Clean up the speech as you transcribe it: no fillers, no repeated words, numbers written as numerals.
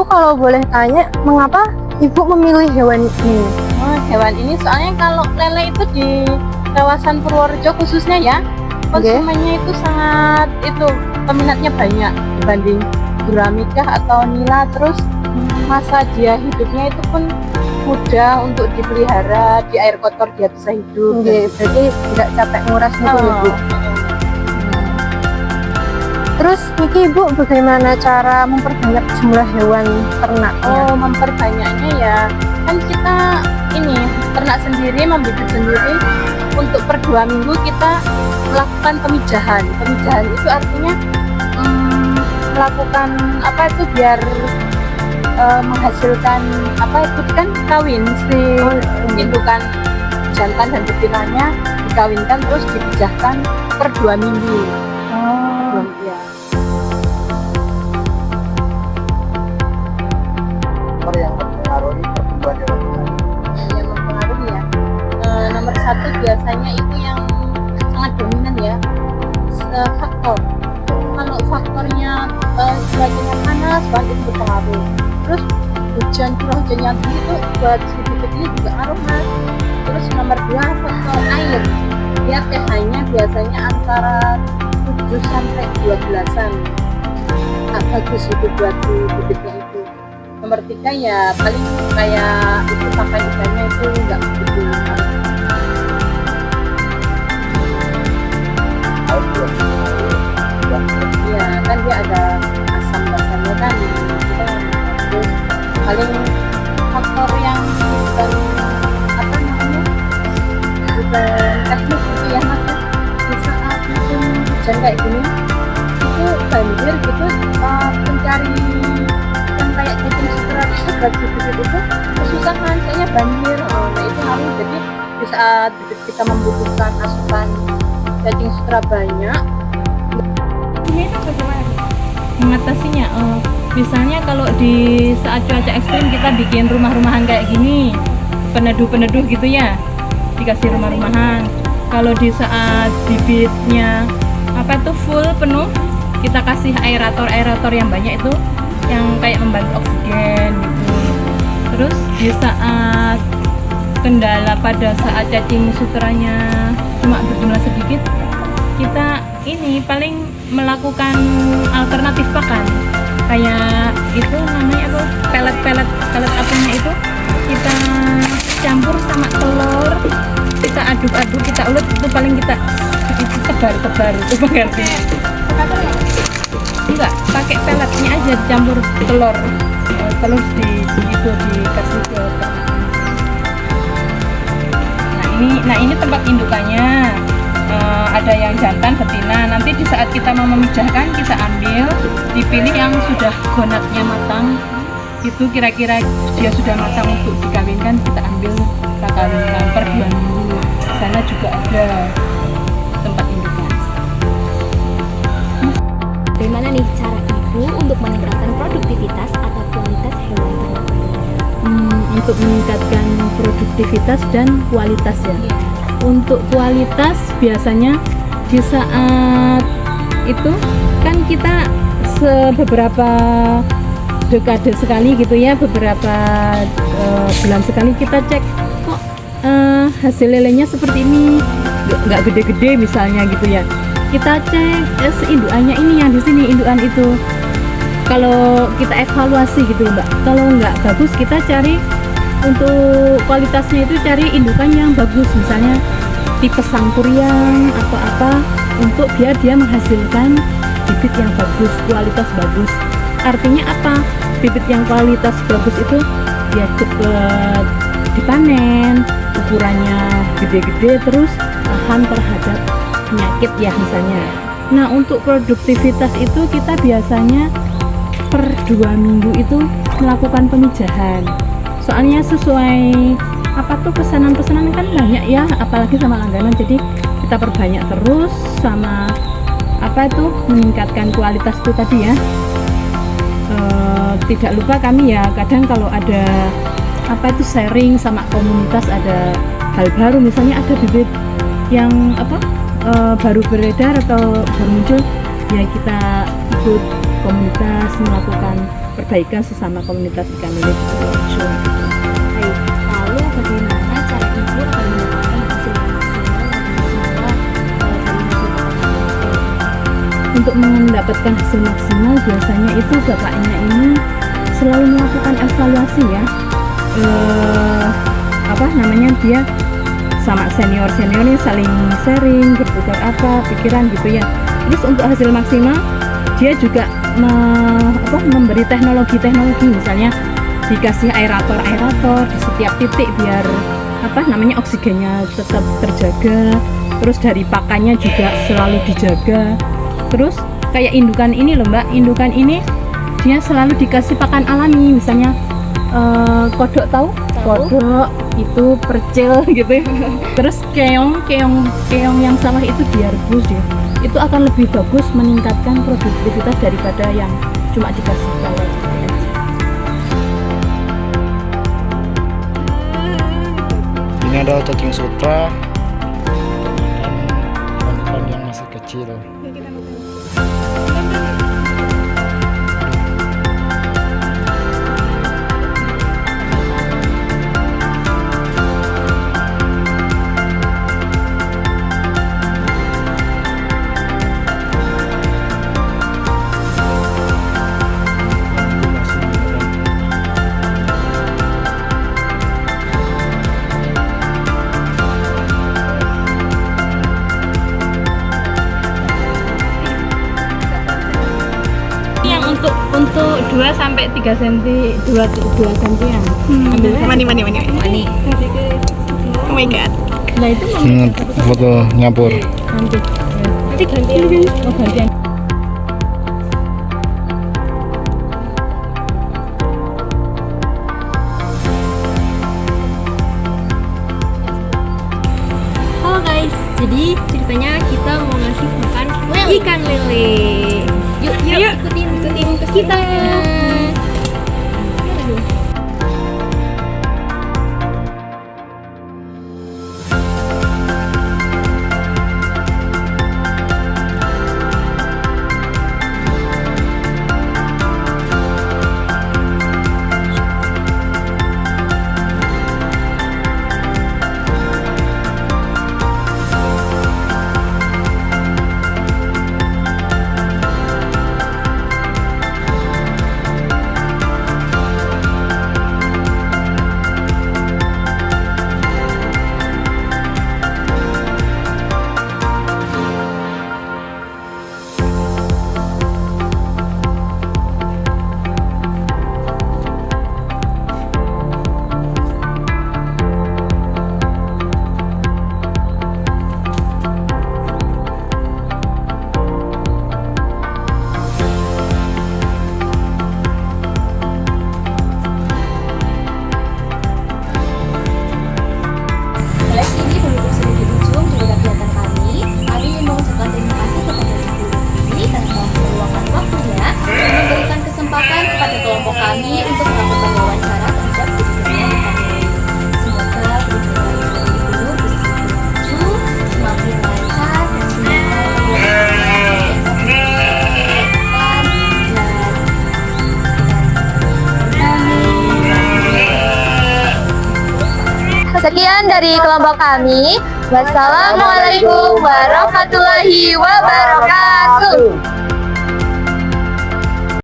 Ibu kalau boleh tanya, mengapa Ibu memilih hewan ini? Oh, hewan ini soalnya kalau lele itu di kawasan Purworejo khususnya ya, konsumennya itu sangat peminatnya banyak dibanding Guramica atau Nila. Terus masa dia hidupnya itu pun mudah untuk dipelihara, di air kotor dia bisa hidup. Berarti tidak capek nguras gitu ya Bu. Terus Niki Ibu bagaimana cara memperbanyak jumlah hewan ternaknya? Oh, memperbanyaknya ya kan kita ini ternak sendiri, membibit sendiri. Untuk per 2 minggu kita melakukan pemijahan. Pemijahan itu artinya melakukan biar menghasilkan kan kawin si indukan jantan dan betinanya dikawinkan terus dipijahkan per 2 minggu. Ya. Yang mempengaruhi pertumbuhan hewan Yang mempengaruhi ya. Nomor 1 biasanya itu yang sangat dominan ya, faktor. Kalau faktornya cuacanya panas banget itu berpengaruh. Terus curah hujan yang tinggi itu buat si bibit ini juga ngaruh Mas. Terus nomor 2 faktor air. Dia pH-nya biasanya antara 7 sampai 12-an. Bagus itu buat si bibitnya itu. Nomor 3 ya paling kayak itu pakai ikannya itu enggak begitu. Iya kan dia ada asam basahnya kan. Terus paling faktor yang bukan teknis itu ya Mas. Di saat musim hujan kayak gini itu banjir gitu, pencari yang kayak cacing sutra itu buat bibit itu kesusahan, kayaknya banjir. Nah itu harus, jadi di saat bibit kita membutuhkan asupan cacing sutra banyak, ini bagaimana mengatasinya? Misalnya kalau di saat cuaca ekstrim kita bikin rumah-rumahan kayak gini, peneduh-peneduh gitu ya, dikasih rumah-rumahan. Kalau di saat bibitnya full penuh, kita kasih aerator yang banyak itu, yang kayak membantu oksigen gitu. Terus di saat kendala pada saat cacing sutranya cuma berjumlah sedikit, kita ini paling melakukan alternatif pakan, kayak itu namanya apa, pelet apanya itu kita campur sama telur, kita aduk-aduk, kita ulet, itu paling kita itu tebar itu pengganti. Enggak, pakai peletnya aja dicampur telur di itu dikasih ke ternak. Nah ini tempat indukannya. Ada yang jantan, betina. Nanti di saat kita mau memijahkan, kita ambil, dipilih yang sudah gonatnya matang, itu kira-kira dia sudah matang untuk dikawinkan, kita ambil, kita kawinkan per 2 minggu. Di sana juga ada tempat indukan. Bagaimana nih cara Ibu untuk meningkatkan produktivitas atau kualitas hewan ternak? Untuk meningkatkan produktivitas dan kualitas ya. Untuk kualitas biasanya di saat itu kan kita beberapa dekade sekali gitu ya, beberapa bulan sekali kita cek kok hasil lelenya seperti ini, nggak gede-gede misalnya gitu ya. Kita cek indukannya ini yang di sini, indukan itu. Kalau kita evaluasi gitu Mbak, kalau nggak bagus kita cari untuk kualitasnya itu, cari indukan yang bagus, misalnya tipe sangkuriang atau apa, untuk biar dia menghasilkan bibit yang bagus, kualitas bagus. Artinya apa? Bibit yang kualitas bagus itu dia cepat dipanen, ukurannya gede-gede, terus tahan terhadap penyakit ya misalnya. Nah untuk produktivitas itu kita biasanya per 2 minggu itu melakukan pemijahan. Soalnya sesuai pesanan-pesanan kan banyak ya, apalagi sama langganan, jadi kita perbanyak terus, sama meningkatkan kualitas itu tadi ya. Tidak lupa kami ya kadang kalau ada sharing sama komunitas, ada hal baru, misalnya ada bibit yang baru beredar atau baru muncul, ya kita ikut komunitas melakukan perbaikan sesama komunitas ikan lele di Purworejo. Baik, lalu bagaimana cara ibu akan mendapatkan hasil yang maksimal dari hasil tangkapan? Untuk mendapatkan hasil maksimal biasanya itu bapaknya ini selalu melakukan evaluasi ya, dia sama seniornya saling sharing, bertukar pikiran gitu ya. Terus untuk hasil maksimal dia juga memberi teknologi, misalnya dikasih aerator di setiap titik biar oksigennya tetap terjaga. Terus dari pakannya juga selalu dijaga. Terus kayak indukan ini loh Mbak, indukan ini dia selalu dikasih pakan alami, misalnya kodok tahu? Kodok itu percil gitu ya. Terus keong yang sawah itu direbus ya. Itu akan lebih bagus meningkatkan produktivitas daripada yang cuma dikasih bawah. Ini ada cacing sutra dan ikan yang masih kecil. Untuk 2 sampai 3 cm, 2 cm ya. Ambil Mani. Oh my god. Nah itu Foto nyampur. nanti gantian. Oh gantian. Halo guys, jadi ceritanya kita mau ngasih makan ikan lele. Yuk ikutin kita. Guys, ini berhubung sudah di ujung dari kegiatan kami. Kami ingin mengucapkan terima kasih kepada ibu ini karena telah meluangkan waktunya dan memberikan kesempatan kepada kelompok kami untuk melakukan wawancara terhadap kegiatan kami. Semoga kegiatan ibu bisa semakin maju, semakin lancar dan Sekian dari kelompok kami. Wassalamualaikum warahmatullahi wabarakatuh.